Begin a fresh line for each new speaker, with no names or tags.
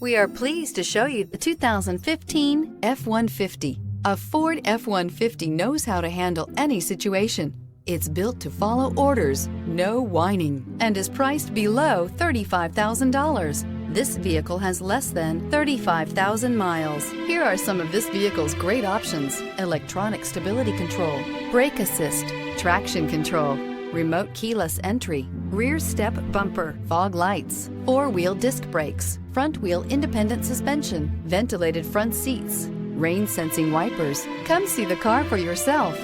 We are pleased to show you the 2015 F-150. A Ford F-150 knows how to handle any situation. It's built to follow orders, no whining, and is priced below $35,000. This vehicle has less than 35,000 miles. Here are some of this vehicle's great options: electronic stability control, brake assist, traction control, remote keyless entry, rear step bumper, fog lights, four-wheel disc brakes, front-wheel independent suspension, ventilated front seats, rain-sensing wipers. Come see the car for yourself.